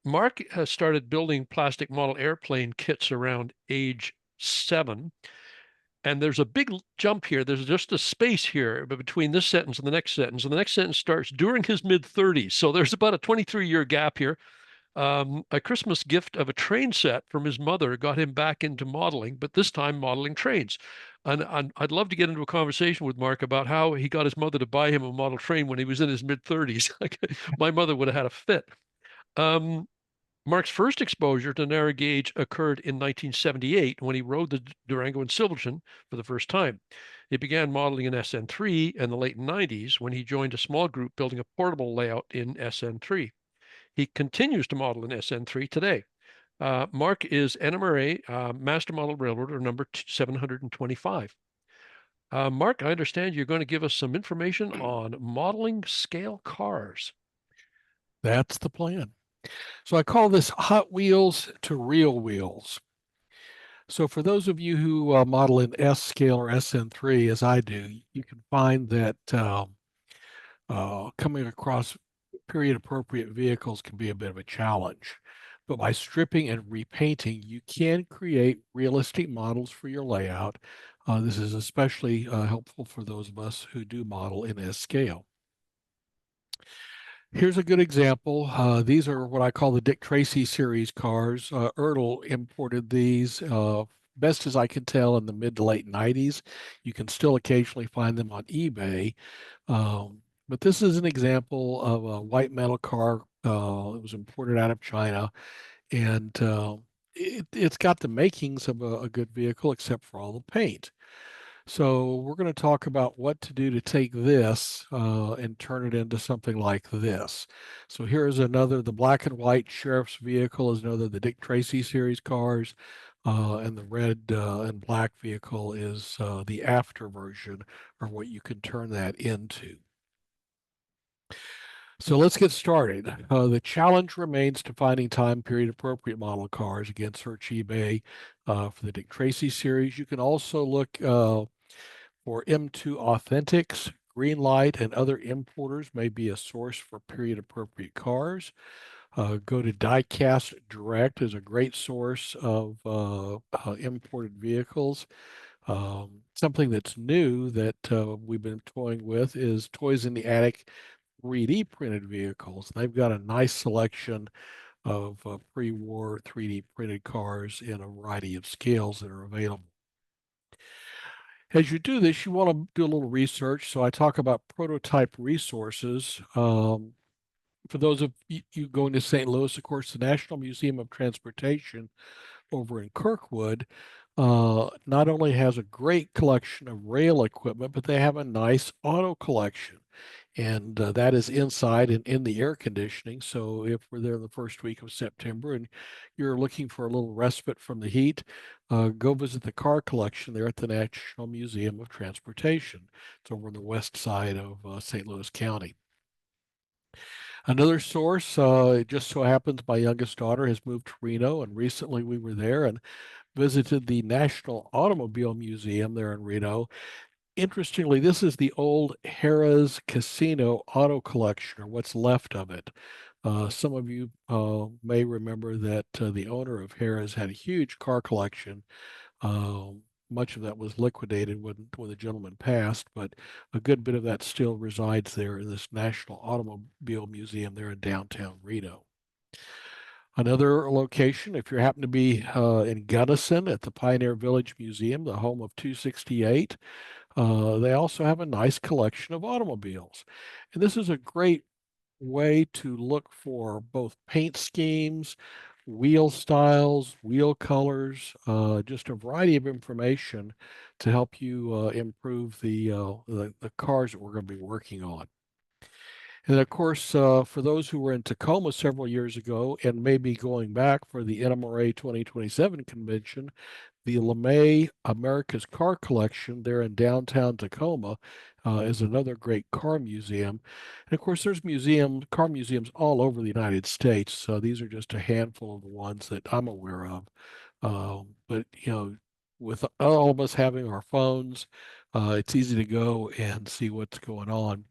Mark has started building plastic model airplane kits around age 7. And there's a big jump here. There's just a space here between this sentence and the next sentence. And the next sentence starts during his mid 30s. So there's about a 23-year gap here. A Christmas gift of a train set from his mother got him back into modeling, but this time modeling trains. And I'd love to get into a conversation with Mark about how he got his mother to buy him a model train when he was in his mid 30s. My mother would have had a fit. Um, Mark's first exposure to narrow gauge occurred in 1978 when he rode the Durango in Silverton for the first time. He began modeling in SN3 in the late 90s when he joined a small group building a portable layout in SN3. He continues to model in SN3 today. Mark is NMRA Master Model Railroader number 725. Mark, I understand you're going to give us some information on modeling scale cars. That's the plan. So I call this Hot Wheels to Real Wheels. So for those of you who model in S scale or SN3, as I do, you can find that coming across period appropriate vehicles can be a bit of a challenge. But by stripping and repainting, you can create realistic models for your layout. This is especially helpful for those of us who do model in S scale. Here's a good example. These are what I call the Dick Tracy series cars. Ertl imported these, best as I can tell, in the mid to late 90s. You can still occasionally find them on eBay. But this is an example of a white metal car. It was imported out of China, and it's got the makings of a good vehicle, except for all the paint. So we're going to talk about what to do to take this and turn it into something like this. So here's another, the black and white sheriff's vehicle is another, the Dick Tracy series cars. And the red and black vehicle is the after version, or what you can turn that into. So let's get started. The challenge remains to finding time period appropriate model cars. Again, search eBay for the Dick Tracy series. You can also look for M2 Authentics, Greenlight, and other importers may be a source for period appropriate cars. Go to Diecast Direct is a great source of imported vehicles. Something that's new that we've been toying with is Toys in the Attic 3D printed vehicles. They've got a nice selection of pre-war 3D printed cars in a variety of scales that are available. As you do this, you want to do a little research. So I talk about prototype resources. For those of you going to St. Louis, of course, the National Museum of Transportation over in Kirkwood not only has a great collection of rail equipment, but they have a nice auto collection. And that is inside and in the air conditioning. So if we're there the first week of September and you're looking for a little respite from the heat, go visit the car collection there at the National Museum of Transportation. It's over on the west side of St. Louis County. Another source, it just so happens my youngest daughter has moved to Reno, and recently we were there and visited the National Automobile Museum there in Reno. Interestingly, this is the old Harrah's Casino auto collection, or what's left of it. Some of you may remember that the owner of Harrah's had a huge car collection. Much of that was liquidated when the gentleman passed, but a good bit of that still resides there in this National Automobile Museum there in downtown Reno. Another location, if you happen to be in Gunnison at the Pioneer Village Museum, the home of 268, they also have a nice collection of automobiles. And this is a great way to look for both paint schemes, wheel styles, wheel colors, just a variety of information to help you improve the cars that we're going to be working on. And of course, for those who were in Tacoma several years ago and maybe going back for the NMRA 2027 convention, the LeMay America's Car Collection there in downtown Tacoma is another great car museum. And of course, there's car museums all over the United States. So these are just a handful of the ones that I'm aware of. But, you know, with all of us having our phones, it's easy to go and see what's going on.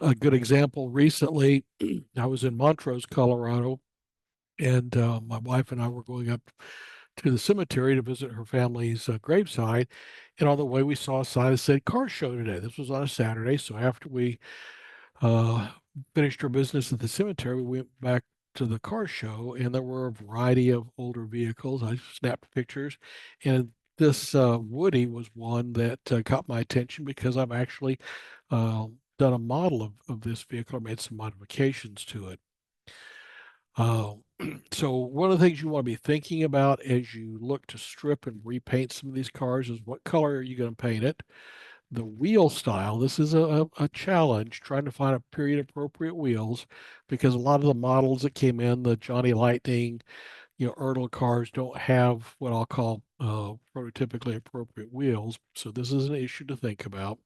A good example recently, I was in Montrose, Colorado, And my wife and I were going up to the cemetery to visit her family's graveside. And on the way, we saw a sign that said car show today. This was on a Saturday. So after we uh, finished our business at the cemetery, we went back to the car show, and there were a variety of older vehicles. I snapped pictures, and this Woody was one that caught my attention because I've actually done a model of this vehicle. I made some modifications to it. Uh, so one of the things you want to be thinking about as you look to strip and repaint some of these cars is what color are you going to paint it? The wheel style, this is a challenge trying to find a period appropriate wheels because a lot of the models that came in, the Johnny Lightning, Ertl cars don't have what I'll call prototypically appropriate wheels. So this is an issue to think about.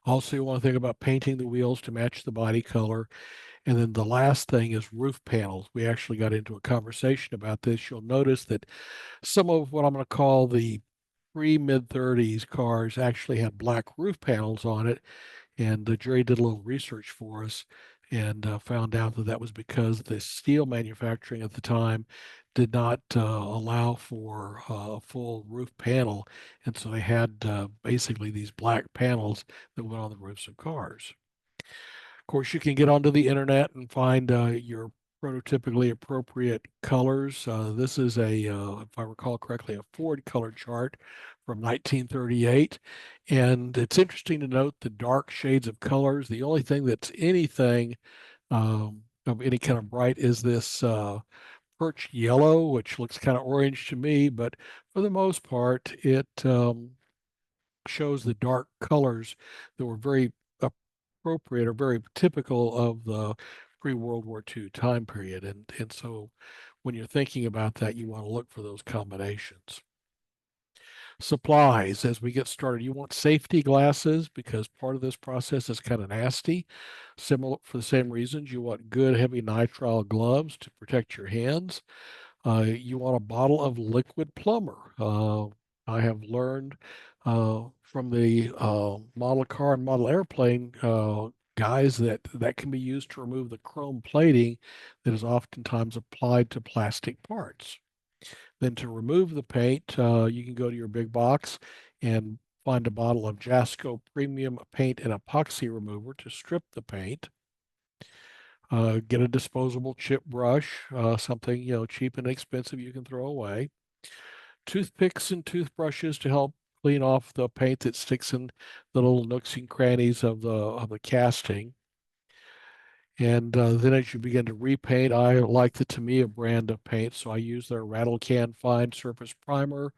Also, you want to think about painting the wheels to match the body color. And then the last thing is roof panels. We actually got into a conversation about this. You'll notice that some of what I'm going to call the pre-mid 30s cars actually had black roof panels on it. And Jerry did a little research for us and found out that that was because the steel manufacturing at the time did not allow for a full roof panel. And so they had basically these black panels that went on the roofs of cars. Of course, you can get onto the internet and find your prototypically appropriate colors. This is if I recall correctly, a Ford color chart from 1938. And it's interesting to note the dark shades of colors. The only thing that's anything of any kind of bright is this birch yellow, which looks kind of orange to me, but for the most part, it shows the dark colors that were very appropriate or very typical of the pre-World War II time period. And so when you're thinking about that, you want to look for those combinations. Supplies, as we get started, you want safety glasses because part of this process is kind of nasty. Similar for the same reasons, you want good heavy nitrile gloves to protect your hands. You want a bottle of liquid plumber. I have learned from the model car and model airplane guys that that can be used to remove the chrome plating that is oftentimes applied to plastic parts. Then to remove the paint, you can go to your big box and find a bottle of Jasco Premium Paint and Epoxy Remover to strip the paint. Get a disposable chip brush, something cheap and expensive you can throw away. Toothpicks and toothbrushes to help clean off the paint that sticks in the little nooks and crannies of the casting. And then as you begin to repaint, I like the Tamiya brand of paint, so I use their Rattle Can Fine Surface Primer.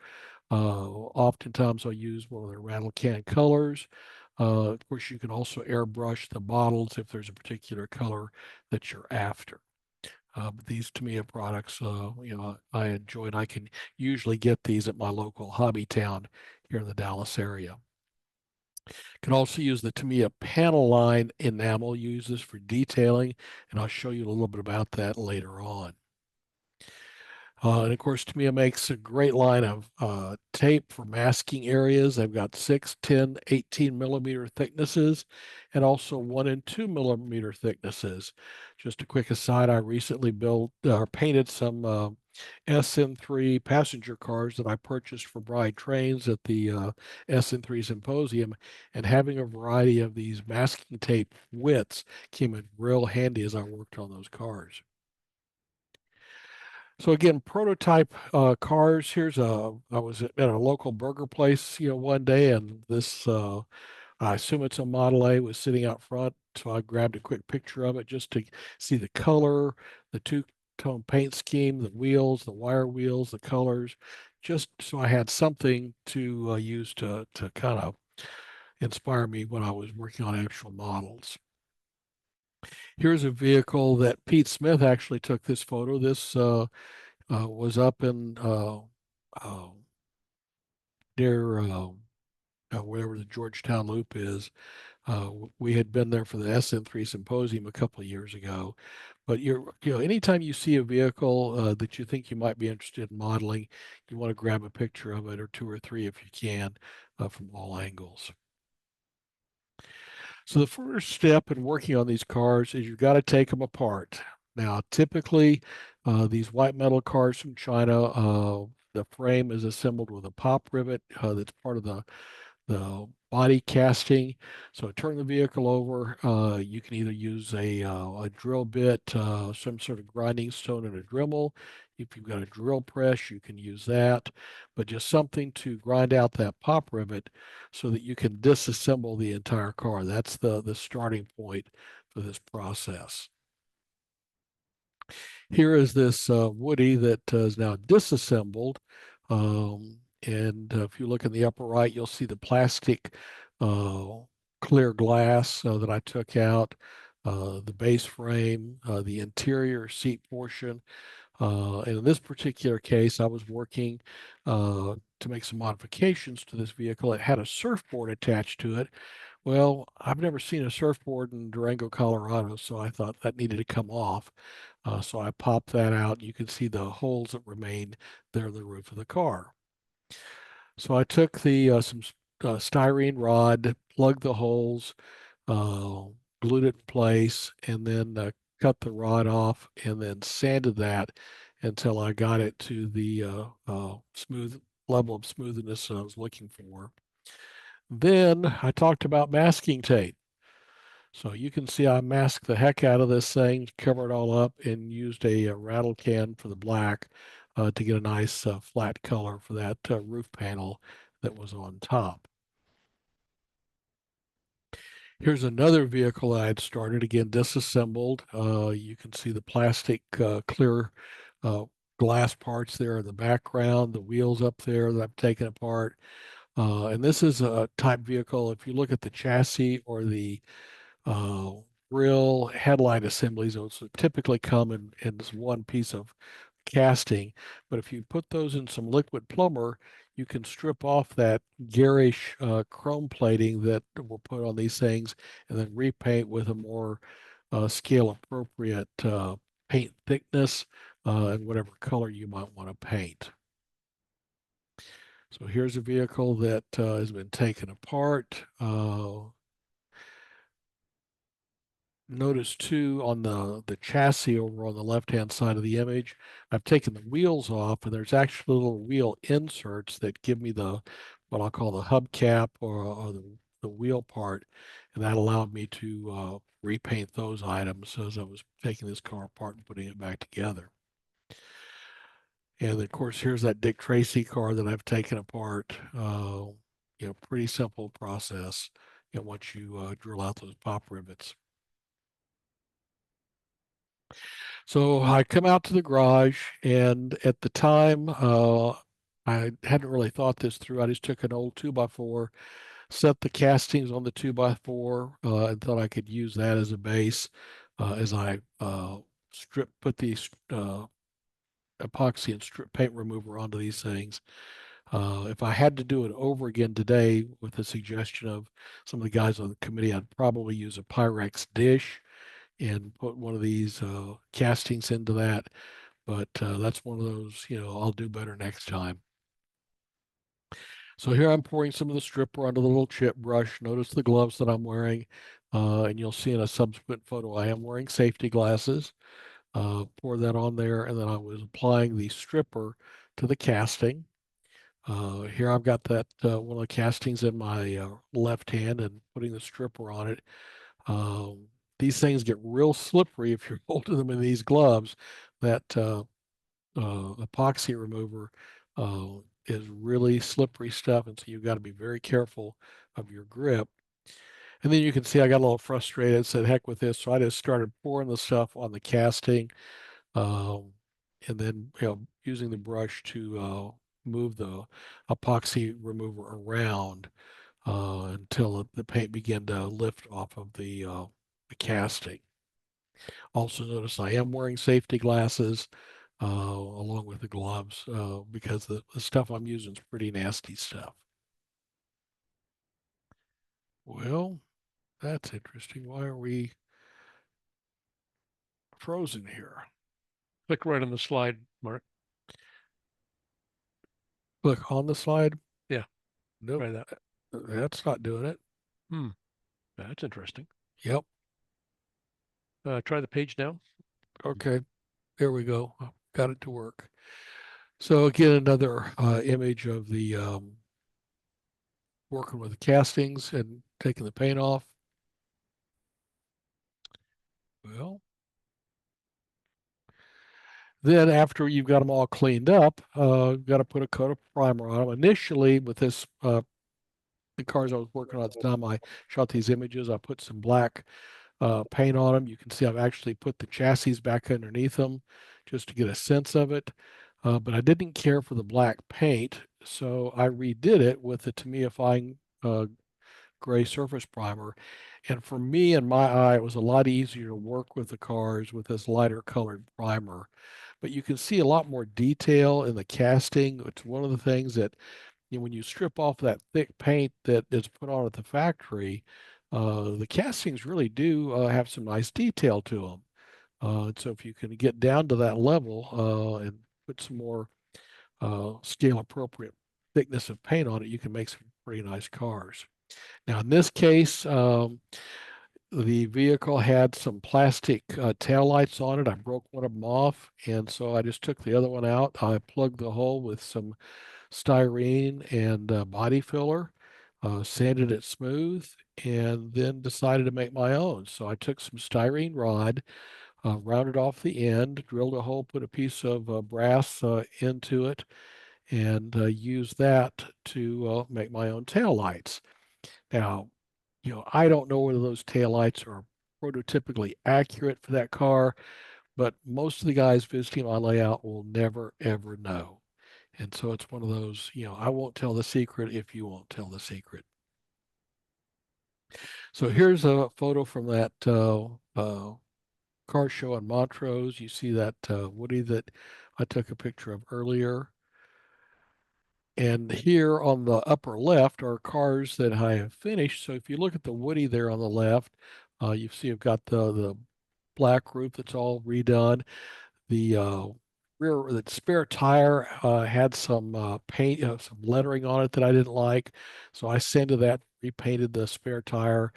Oftentimes I'll use one of their Rattle Can colors. Of course, you can also airbrush the bottles if there's a particular color that you're after. But these Tamiya products, I enjoy, and I can usually get these at my local hobby town here in the Dallas area. Can also use the Tamiya panel line enamel, use this for detailing, and I'll show you a little bit about that later on. And of course, Tamiya makes a great line of tape for masking areas. They've got 6, 10, 18 millimeter thicknesses, and also 1 and 2 millimeter thicknesses. Just a quick aside, I recently built or painted some SN3 passenger cars that I purchased for Bride Trains at the SN3 Symposium, and having a variety of these masking tape widths came in real handy as I worked on those cars. So again, prototype cars. I was at a local burger place, one day, and this, I assume it's a Model A, was sitting out front. So I grabbed a quick picture of it just to see the color, the two-tone paint scheme, the wheels, the wire wheels, the colors, just so I had something to use to kind of inspire me when I was working on actual models. Here's a vehicle that Pete Smith actually took this photo. This was up in uh, near wherever the Georgetown Loop is. We had been there for the SN3 symposium a couple of years ago. But anytime you see a vehicle that you think you might be interested in modeling, you want to grab a picture of it or two or three if you can from all angles. So the first step in working on these cars is you've got to take them apart. Now, typically, these white metal cars from China, the frame is assembled with a pop rivet that's part of the body casting. So turn the vehicle over. You can either use a drill bit, some sort of grinding stone and a Dremel. If you've got a drill press, you can use that, but just something to grind out that pop rivet so that you can disassemble the entire car. That's the starting point for this process. Here is this Woody that is now disassembled. And if you look in the upper right, you'll see the plastic uh, clear glass that I took out, the base frame, the interior seat portion. And in this particular case, I was working to make some modifications to this vehicle. It had a surfboard attached to it. Well, I've never seen a surfboard in Durango, Colorado, so I thought that needed to come off. So I popped that out. You can see the holes that remained there in the roof of the car. So I took the some styrene rod, plugged the holes, uh, glued it in place, and then cut the rod off, and then sanded that until I got it to the smooth level of smoothness I was looking for. Then I talked about masking tape. So you can see I masked the heck out of this thing, covered it all up, and used a rattle can for the black to get a nice flat color for that roof panel that was on top. Here's another vehicle I had started, again, disassembled. You can see the plastic clear uh, glass parts there in the background, the wheels up there that I've taken apart. And this is a type vehicle, if you look at the chassis or the uh, grill headlight assemblies, those typically come in this one piece of casting. But if you put those in some liquid plumber, you can strip off that garish chrome plating that will put on these things and then repaint with a more scale appropriate paint thickness and whatever color you might want to paint. So here's a vehicle that has been taken apart. Notice too on the chassis over on the left-hand side of the image, I've taken the wheels off, and there's actually little wheel inserts that give me the what I'll call the hubcap or the wheel part, and that allowed me to repaint those items as I was taking this car apart and putting it back together. And of course, here's that Dick Tracy car that I've taken apart. Pretty simple process. Once you drill out those pop rivets. So I come out to the garage, and at the time, I hadn't really thought this through. I just took an old 2x4, set the castings on the 2x4, and thought I could use that as a base as I put these epoxy and strip paint remover onto these things. If I had to do it over again today with the suggestion of some of the guys on the committee, I'd probably use a Pyrex dish and put one of these castings into that. But that's one of those, I'll do better next time. So here I'm pouring some of the stripper onto the little chip brush. Notice the gloves that I'm wearing. And you'll see in a subsequent photo, I am wearing safety glasses. Pour that on there, and then I was applying the stripper to the casting. Here I've got that one of the castings in my left hand and putting the stripper on it. These things get real slippery if you're holding them in these gloves. That epoxy remover is really slippery stuff, and so you've got to be very careful of your grip. And then you can see I got a little frustrated, said, heck with this. So I just started pouring the stuff on the casting, um, and then using the brush to move the epoxy remover around until the paint began to lift off of the casting. Also notice I am wearing safety glasses along with the gloves because the stuff I'm using is pretty nasty stuff. Well, that's interesting. Why are we frozen here? Click right on the slide, Mark. Look on the slide. Yeah, Nope, try that. that's not doing it. Hmm, that's interesting. Yep. Try the page down. Okay, there we go. Got it to work. So again, another image of the working with the castings and taking the paint off. Well, then after you've got them all cleaned up, you've got to put a coat of primer on them. Initially, with this, the cars I was working on at the time I shot these images, I put some black paint on them. You can see I've actually put the chassis back underneath them just to get a sense of it. But I didn't care for the black paint, so I redid it with the Tamiya-fying gray surface primer. And for me, in my eye, it was a lot easier to work with the cars with this lighter colored primer. But you can see a lot more detail in the casting. It's one of the things that, you know, when you strip off that thick paint that is put on at the factory, the castings really do have some nice detail to them. And so if you can get down to that level and put some more scale appropriate thickness of paint on it, you can make some pretty nice cars. Now, in this case, the vehicle had some plastic tail lights on it. I broke one of them off, and so I just took the other one out. I plugged the hole with some styrene and body filler, sanded it smooth, and then decided to make my own. So I took some styrene rod, rounded off the end, drilled a hole, put a piece of brass into it, and used that to make my own tail lights. Now, you know, I don't know whether those taillights are prototypically accurate for that car, but most of the guys visiting my layout will never, ever know. And so it's one of those, you know, I won't tell the secret if you won't tell the secret. So here's a photo from that car show in Montrose. You see that Woody that I took a picture of earlier. And here on the upper left are cars that I have finished. So if you look at the Woody there on the left, you see I've got the black roof that's all redone. The rear, the spare tire had some paint, some lettering on it that I didn't like. So I sanded that, repainted the spare tire,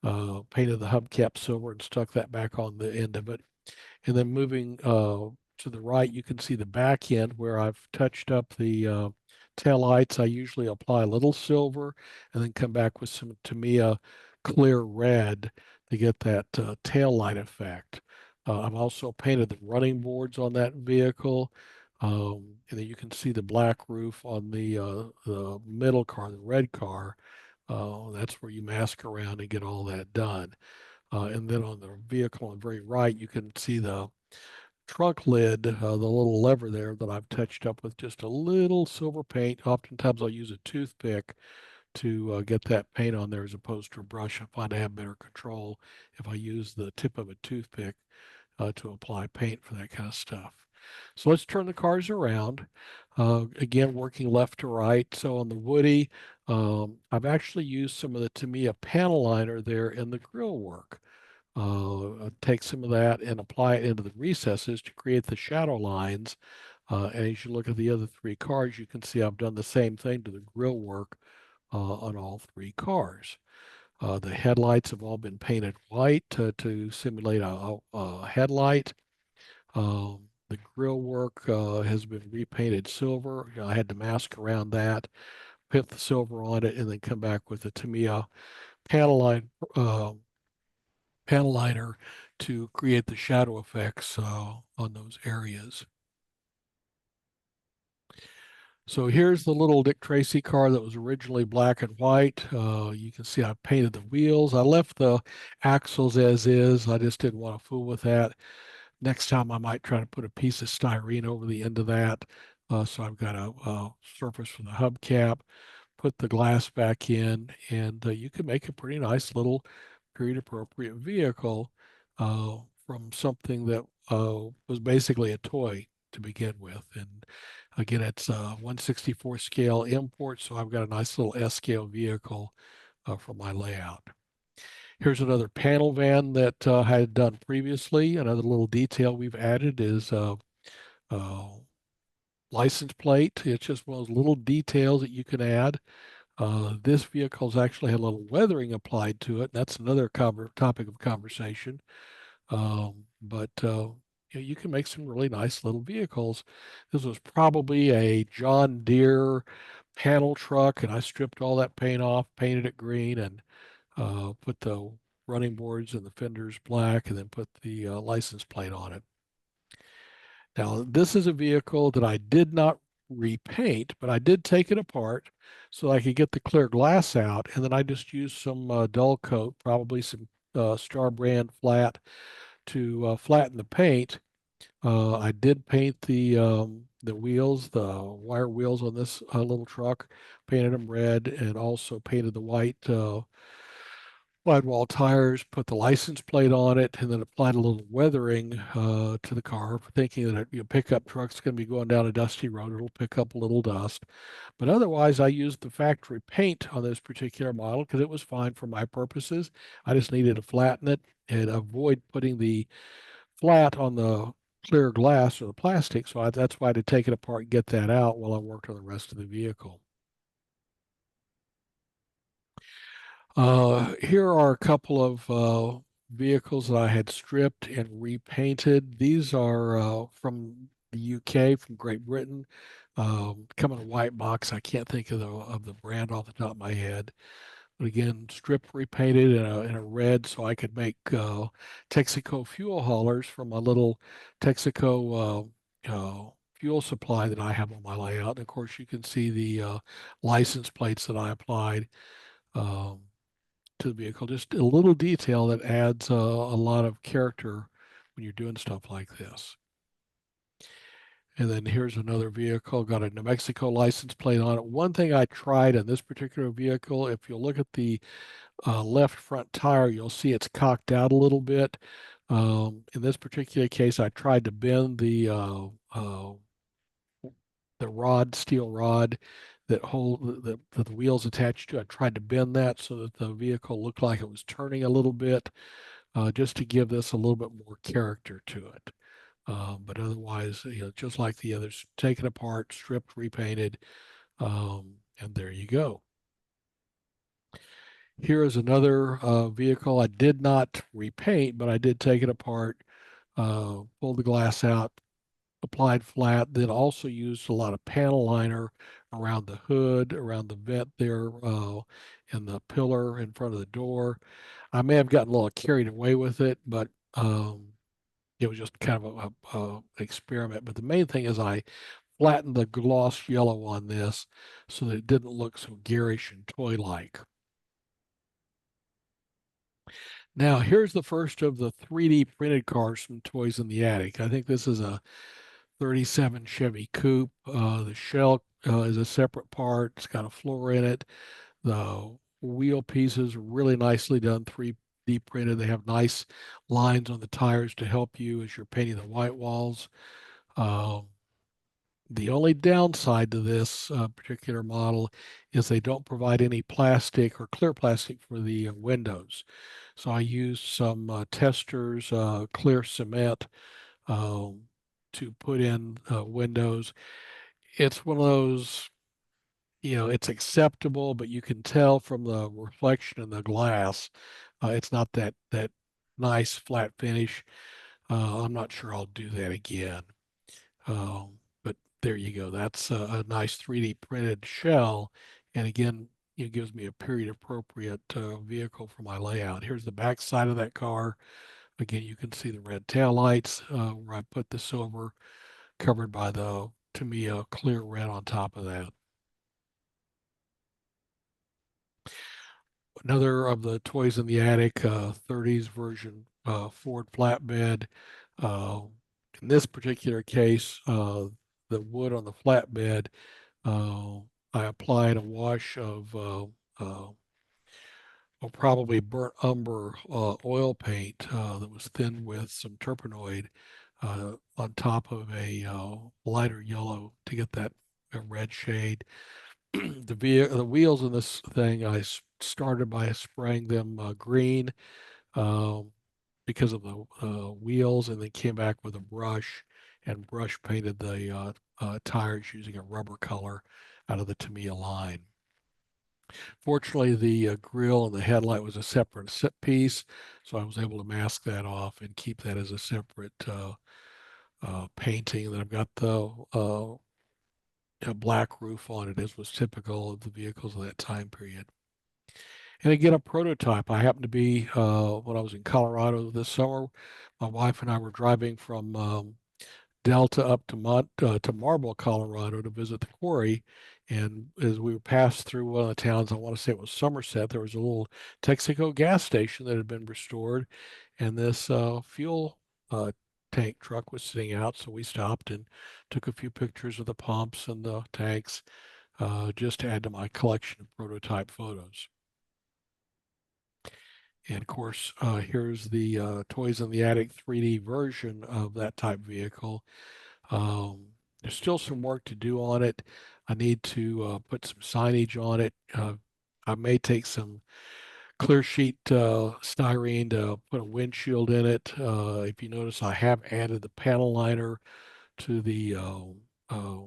painted the hubcap silver and stuck that back on the end of it. And then moving to the right, you can see the back end where I've touched up the tail lights. I usually apply a little silver and then come back with some Tamiya clear red to get that tail light effect. I've also painted the running boards on that vehicle. And then you can see the black roof on the middle car, the red car. That's where you mask around and get all that done. And then on the vehicle on the very right, you can see the trunk lid, the little lever there that I've touched up with just a little silver paint. Oftentimes I'll use a toothpick to get that paint on there as opposed to a brush. I find I have better control if I use the tip of a toothpick to apply paint for that kind of stuff. So let's turn the cars around. Again, working left to right. So on the Woody, I've actually used some of the Tamiya panel liner there in the grill work. Take some of that and apply it into the recesses to create the shadow lines. And as you look at the other three cars, you can see I've done the same thing to the grill work on all three cars. The headlights have all been painted white to simulate a headlight. The grill work has been repainted silver. You know, I had to mask around that, put the silver on it, and then come back with the Tamiya panel line panel liner to create the shadow effects on those areas. So here's the little Dick Tracy car that was originally black and white. You can see I painted the wheels. I left the axles as is. I just didn't want to fool with that. Next time I might try to put a piece of styrene over the end of that. So I've got a surface for the hubcap, put the glass back in, and you can make a pretty nice little period appropriate vehicle from something that was basically a toy to begin with. And again, it's a 164 scale import, so I've got a nice little S scale vehicle for my layout. Here's another panel van that I had done previously. Another little detail we've added is uh, license plate. It's just one of those little details that you can add. This vehicle's actually had a little weathering applied to it. That's another topic of conversation. But you can make some really nice little vehicles. This was probably a John Deere panel truck, and I stripped all that paint off, painted it green, and put the running boards and the fenders black, and then put the license plate on it. Now, this is a vehicle that I did not repaint, but I did take it apart so I could get the clear glass out, and then I just used some dull coat, probably some Star Brand flat, to flatten the paint. I did paint the wheels, the wire wheels on this little truck, painted them red, and also painted the white wide wall tires, put the license plate on it, and then applied a little weathering to the car, thinking that a pickup truck's going to be going down a dusty road. It'll pick up a little dust. But otherwise, I used the factory paint on this particular model because it was fine for my purposes. I just needed to flatten it and avoid putting the flat on the clear glass or the plastic. So that's why I had to take it apart and get that out while I worked on the rest of the vehicle. Here are a couple of vehicles that I had stripped and repainted. These are from the UK, from Great Britain. Come in a white box. I can't think of the brand off the top of my head. But again, stripped, repainted in a red, so I could make Texaco fuel haulers from my little Texaco fuel supply that I have on my layout. And of course, you can see the license plates that I applied. Um, to the vehicle. Just a little detail that adds a lot of character when you're doing stuff like this. And then here's another vehicle, got a New Mexico license plate on it. One thing I tried on this particular vehicle, if you look at the left front tire, you'll see it's cocked out a little bit. In this particular case, I tried to bend the rod, steel rod that hold that the wheels attached to. I tried to bend that so that the vehicle looked like it was turning a little bit, just to give this a little bit more character to it. But otherwise, just like the others, taken apart, stripped, repainted, and there you go. Here is another vehicle I did not repaint, but I did take it apart, pulled the glass out, applied flat, then also used a lot of panel liner around the hood, around the vent there, and the pillar in front of the door. I may have gotten a little carried away with it, but it was just kind of a experiment. But the main thing is I flattened the gloss yellow on this so that it didn't look so garish and toy-like. Now, here's the first of the 3D printed cars from Toys in the Attic. I think this is a 37 Chevy Coupe. The shell is a separate part. It's got a floor in it. The wheel pieces are really nicely done, 3D printed. They have nice lines on the tires to help you as you're painting the white walls. Um, the only downside to this particular model is they don't provide any plastic or clear plastic for the windows. So I used some testers, clear cement, um, to put in windows. It's one of those, it's acceptable, but you can tell from the reflection in the glass, it's not that nice flat finish. I'm not sure I'll do that again. But there you go. That's a nice 3D printed shell, and again, it gives me a period appropriate vehicle for my layout. Here's the back side of that car. Again, you can see the red tail lights where I put the silver covered by the, to me, a clear red on top of that. Another of the toys in the attic, 30s version Ford flatbed. Uh, in this particular case, the wood on the flatbed, uh, I applied a wash of probably burnt umber oil paint that was thinned with some turpenoid on top of a lighter yellow to get that red shade. The wheels in this thing, I started by spraying them green um, because of the wheels, and then came back with a brush and brush painted the tires using a rubber color out of the Tamiya line. Fortunately, the grill and the headlight was a separate piece, so I was able to mask that off and keep that as a separate painting. Then I've got the a black roof on it, as was typical of the vehicles of that time period. And again, a prototype. I happened to be when I was in Colorado this summer. My wife and I were driving from Delta up to to Marble, Colorado, to visit the quarry. And as we passed through one of the towns, I want to say it was Somerset, there was a little Texaco gas station that had been restored, and this fuel uh, tank truck was sitting out. So we stopped and took a few pictures of the pumps and the tanks, just to add to my collection of prototype photos. And of course, here's the Toys in the Attic 3D version of that type vehicle. Um, there's still some work to do on it. I need to put some signage on it. I may take some clear sheet styrene to put a windshield in it. If you notice, I have added the panel liner to the uh,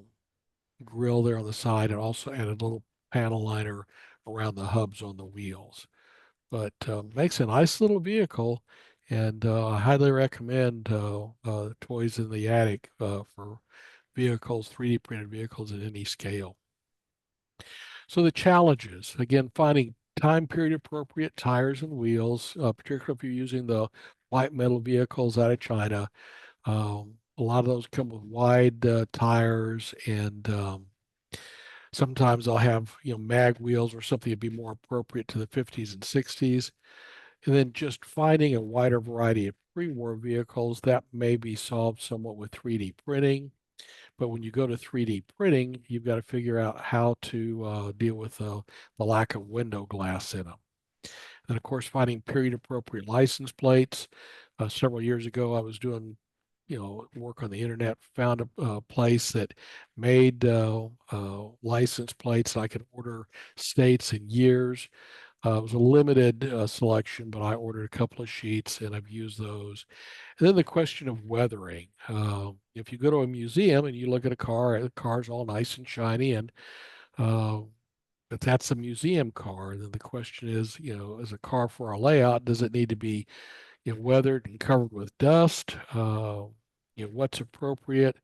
grill there on the side, and also added a little panel liner around the hubs on the wheels. But makes a nice little vehicle, and I highly recommend Toys in the Attic for vehicles, 3D printed vehicles at any scale. So the challenges, again, finding time period appropriate tires and wheels, particularly if you're using the white metal vehicles out of China. A lot of those come with wide tires, and sometimes I'll have, mag wheels or something that'd be more appropriate to the 50s and 60s. And then just finding a wider variety of pre-war vehicles that may be solved somewhat with 3D printing. But when you go to 3D printing, you've got to figure out how to deal with the lack of window glass in them. And of course, finding period appropriate license plates. Several years ago, I was doing, work on the internet, found a place that made license plates. I could order states and years. It was a limited selection, but I ordered a couple of sheets and I've used those. And then the question of weathering. If you go to a museum and you look at a car, the car's all nice and shiny, and uh, if that's a museum car, then the question is, as a car for our layout, does it need to be, weathered and covered with dust? What's appropriate?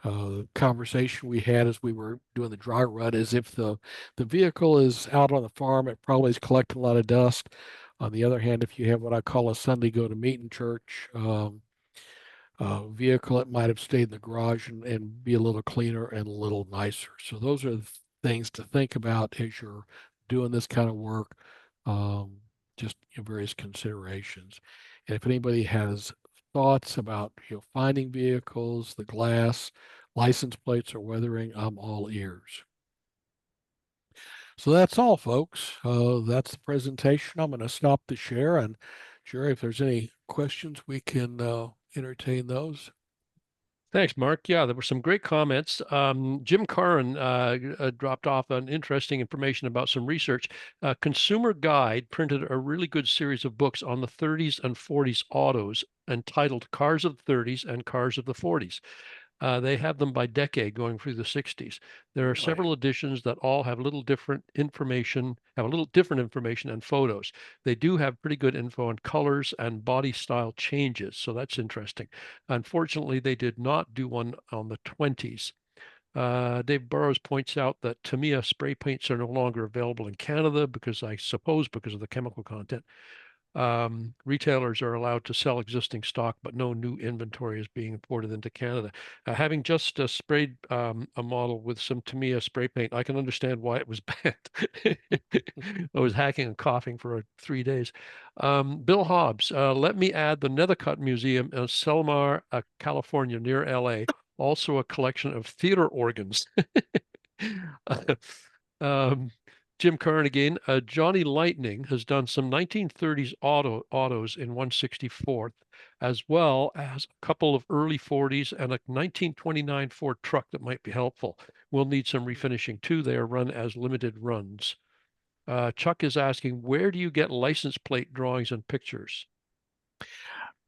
The conversation we had as we were doing the dry run is, if the vehicle is out on the farm, it probably is collecting a lot of dust. On the other hand, if you have what I call a Sunday go to meeting church vehicle, it might have stayed in the garage and be a little cleaner and a little nicer. So those are the things to think about as you're doing this kind of work. Um, just various considerations. And if anybody has thoughts about finding vehicles, the glass, license plates, or weathering, I'm all ears. So that's all, folks. That's the presentation. I'm going to stop the share, and Jerry, if there's any questions, we can entertain those. Thanks, Mark. Yeah, there were some great comments. Jim Carran dropped off an interesting information about some research. Consumer Guide printed a really good series of books on the 30s and 40s autos entitled Cars of the 30s and Cars of the 40s. They have them by decade going through the 60s. There are Really? several editions that all have a little different information and photos. They do have pretty good info on colors and body style changes, so that's interesting. Unfortunately, they did not do one on the 20s. Dave Burrows points out that Tamiya spray paints are no longer available in Canada because, I suppose, because of the chemical content. Retailers are allowed to sell existing stock, but no new inventory is being imported into Canada. Having just sprayed a model with some Tamiya spray paint, I can understand why it was banned. I was hacking and coughing for 3 days. Bill Hobbs, let me add the Nethercutt Museum in Selmar, California, near LA. Also a collection of theater organs. um, Jim Curran again. Johnny Lightning has done some 1930s autos in 164th, as well as a couple of early 40s and a 1929 Ford truck that might be helpful. We'll need some refinishing too. They are run as limited runs. Chuck is asking, where do you get license plate drawings and pictures?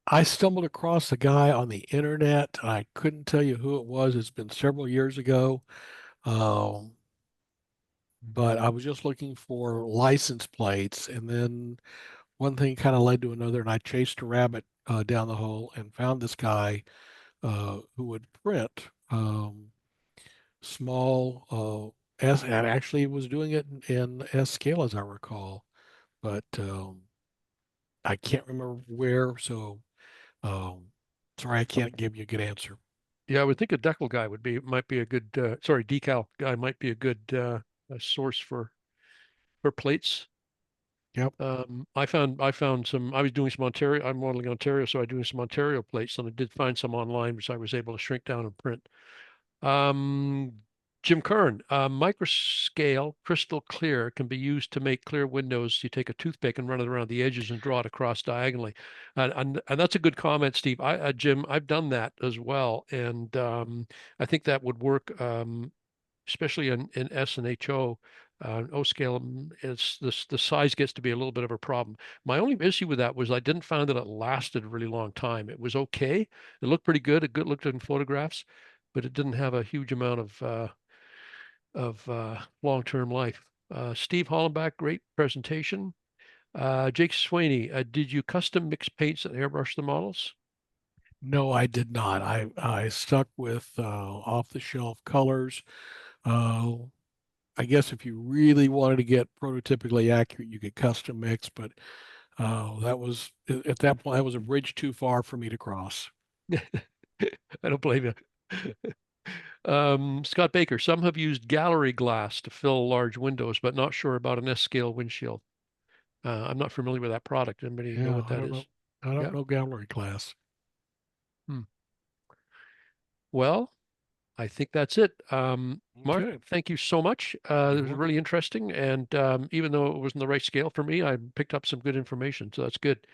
I stumbled across a guy on the internet. I couldn't tell you who it was. It's been several years ago. Um, but I was just looking for license plates, and then one thing kind of led to another, and I chased a rabbit down the hole and found this guy who would print small S, and actually was doing it in S scale, as I recall, but I can't remember where. So um, sorry, I can't give you a good answer. Yeah, I would think a decal guy might be a good sorry, decal guy might be a good source for plates. Yep. I found some. I was doing some Ontario. I'm modeling Ontario, so I doing some Ontario plates, and I did find some online, which I was able to shrink down and print. Um, Jim Kern, microscale crystal clear can be used to make clear windows. You take a toothpick and run it around the edges and draw it across diagonally, and that's a good comment, Steve. Jim, I've done that as well, and I think that would work. Especially in S and HO, O scale, it's this the size gets to be a little bit of a problem. My only issue with that was I didn't find that it lasted a really long time. It was okay. It looked pretty good. It good looked in photographs, but it didn't have a huge amount of long-term life. Steve Hollenbach, great presentation. Jake Swaney, did you custom mix paints and airbrush the models? No, I did not. I stuck with off the shelf colors. Uh, I guess if you really wanted to get prototypically accurate, you could custom mix, but that was at that point that was a bridge too far for me to cross. I don't blame you. Scott Baker, some have used gallery glass to fill large windows, but not sure about an S-scale windshield. I'm not familiar with that product. Anybody know Yeah, what that is? I don't Yeah. know gallery class. Hmm. Well, I think that's it. Mark, Okay, thank you so much. It you're was welcome. really interesting. And even though it wasn't the right scale for me, I picked up some good information. So that's good.